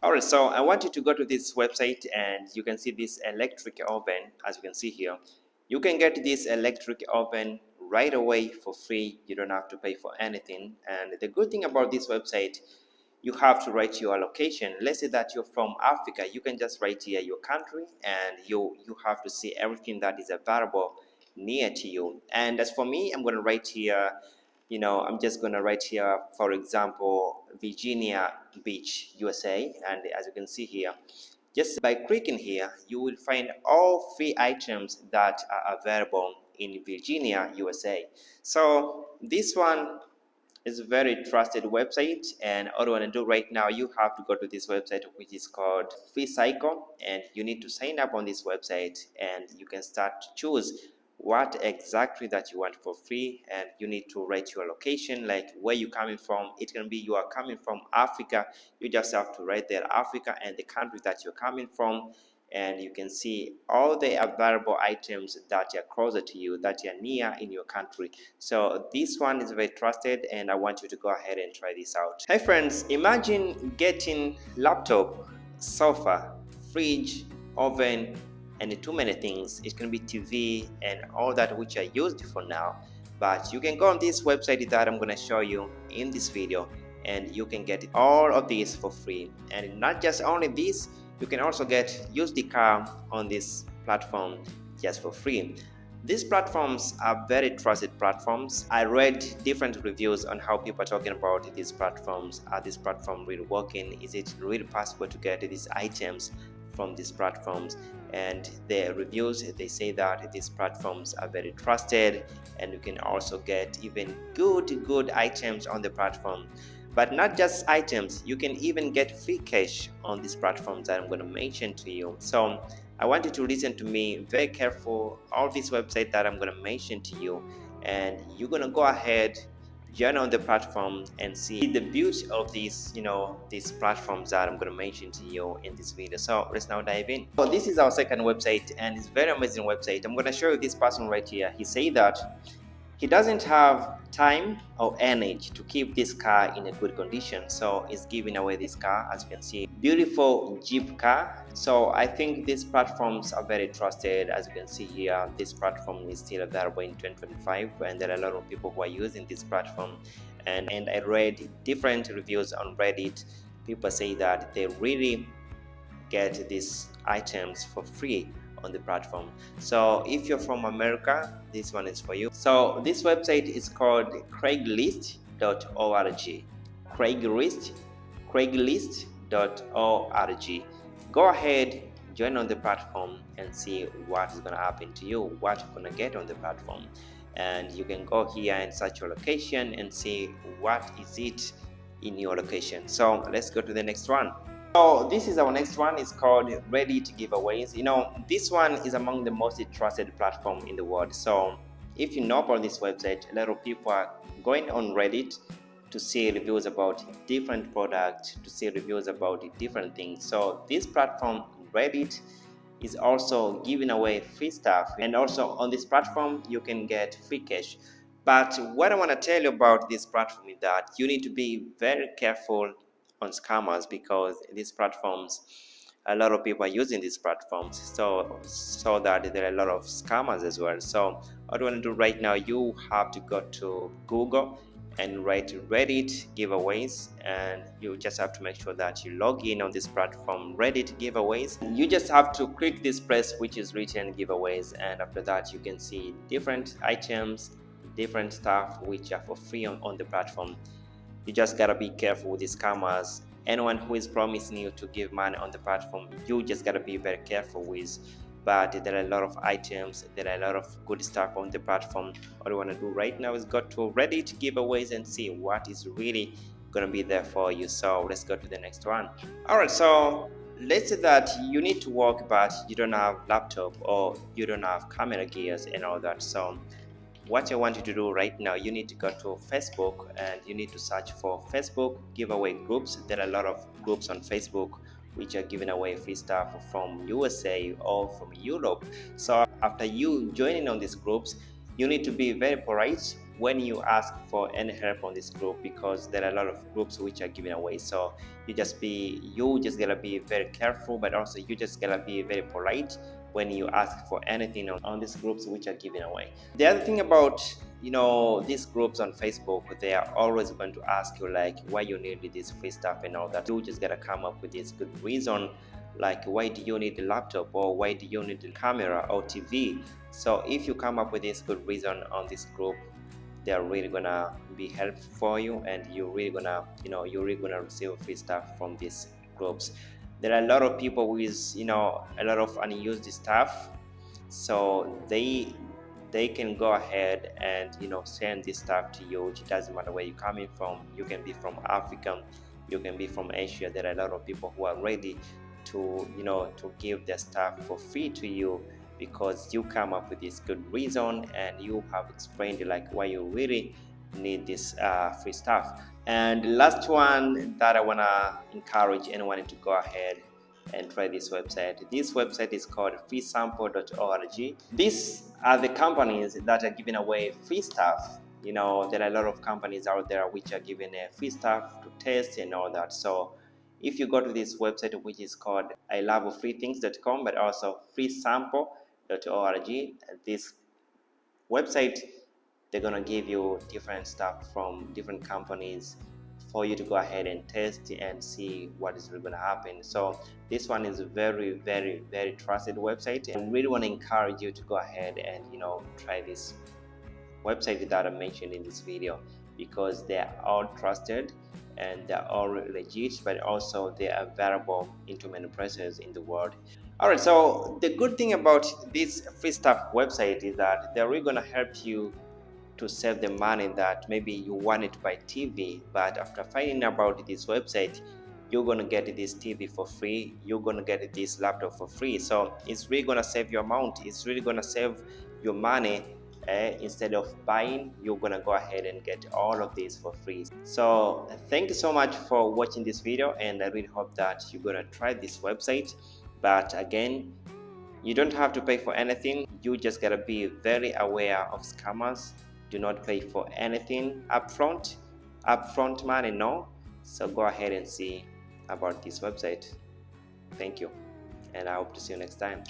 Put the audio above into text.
Alright, so I want you to go to this website and you can see this electric oven. As you can see here, you can get this electric oven right away for free. You don't have to pay for anything. And the good thing about this website, you have to write your location. Let's say that you're from Africa, you can just write here your country, and you have to see everything that is available near to you. And as for me, I'm going to write here, I'm just going to write here, for example, Virginia Beach, USA. And as you can see here, just by clicking here, you will find all free items that are available in Virginia, USA. So this one is a very trusted website, and all you want to do right now, you have to go to this website, which is called Free Cycle, and you need to sign up on this website, and you can start to choose what exactly that you want for free. And you need to write your location, like where you're coming from. It can be you are coming from Africa, you just have to write there Africa and the country that you're coming from, and you can see all the available items that are closer to you, that are near in your country. So this one is very trusted, and I want you to go ahead and try this out. Hey friends, imagine getting laptop, sofa, fridge, oven, and too many things. It can be TV and all that which are used for now, but you can go on this website that I'm going to show you in this video, and you can get all of these for free. And not just only this, you can also use the car on this platform just for free. These platforms are very trusted platforms. I read different reviews on how people are talking about these platforms. Are these platforms really working? Is it really possible to get these items from these platforms? And the reviews, they say that these platforms are very trusted, and you can also get even good items on the platform. But not just items, you can even get free cash on these platforms that I'm going to mention to you. So I want you to listen to me very careful, all these websites that I'm going to mention to you, and you're going to go ahead, join on the platform, and see the beauty of these platforms that I'm going to mention to you in this video. So let's now dive in. So this is our second website, and it's a very amazing website. I'm going to show you this person right here. He said that he doesn't have time or energy to keep this car in a good condition, so he's giving away this car. As you can see, beautiful Jeep car. So I think these platforms are very trusted. As you can see here, this platform is still available in 2025, and there are a lot of people who are using this platform. And I read different reviews on Reddit. People say that they really get these items for free on the platform. So if you're from America, this one is for you. So this website is called Craigslist.org. Craigslist.org. Go ahead, join on the platform, and see what is going to happen to you, what you're going to get on the platform. And you can go here and search your location and see what is it in your location. So let's go to the next one. So this is our next one. It's called Reddit giveaways. This one is among the most trusted platform in the world. So if you know about this website, a lot of people are going on Reddit to see reviews about different products, to see reviews about different things. So this platform, Reddit, is also giving away free stuff, and also on this platform you can get free cash. But what I want to tell you about this platform is that you need to be very careful on scammers, because these platforms, a lot of people are using these platforms, so that there are a lot of scammers as well. So what you want to do right now, you have to go to Google and write Reddit giveaways, and you just have to make sure that you log in on this platform, Reddit giveaways. You just have to click this press which is written giveaways, and after that you can see different items, different stuff which are for free on the platform. You just gotta be careful with these scammers. Anyone who is promising you to give money on the platform, you just gotta be very careful with. But there are a lot of items, there are a lot of good stuff on the platform. All you want to do right now is go to Reddit giveaways and see what is really gonna be there for you. So let's go to the next one. Alright, so let's say that you need to work, but you don't have laptop, or you don't have camera gears and all that. So what I want you to do right now, you need to go to Facebook, and you need to search for Facebook giveaway groups. There are a lot of groups on Facebook which are giving away free stuff from USA or from Europe. So after you joining on these groups, you need to be very polite when you ask for any help on this group, because there are a lot of groups which are giving away. So you just gotta be very careful, but also you just gotta be very polite when you ask for anything on these groups which are giving away. The other thing about these groups on Facebook, they are always going to ask you like why you need this free stuff and all that. You just gotta come up with this good reason, like why do you need a laptop, or why do you need a camera or TV. So if you come up with this good reason on this group, they're really gonna be helpful for you, and you're really gonna receive free stuff from these groups. There are a lot of people with a lot of unused stuff, so they can go ahead and send this stuff to you. It doesn't matter where you're coming from. You can be from Africa, you can be from Asia. There are a lot of people who are ready to to give their stuff for free to you, because you come up with this good reason and you have explained like why you really need this free stuff. And last one that I want to encourage anyone to go ahead and try this website. This website is called freesample.org. These are the companies that are giving away free stuff. There are a lot of companies out there which are giving free stuff to test and all that. So if you go to this website, which is called ilovefreethings.com, but also freesample.org, this website, they're gonna give you different stuff from different companies for you to go ahead and test and see what is really gonna happen. So this one is a very, very, very trusted website, and really want to encourage you to go ahead and try this website that I mentioned in this video, because they are all trusted and they're all legit, but also they are available into many places in the world. Alright, so the good thing about this free stuff website is that they're really gonna help you to save the money that maybe you wanted to buy TV, but after finding about this website, you're gonna get this TV for free, you're gonna get this laptop for free. So it's really gonna save your amount, it's really gonna save your money. Instead of buying, you're gonna go ahead and get all of this for free. So thank you so much for watching this video, and I really hope that you're gonna try this website. But again, you don't have to pay for anything. You just gotta be very aware of scammers. Do not pay for anything upfront money, no. So go ahead and see about this website. Thank you, and I hope to see you next time.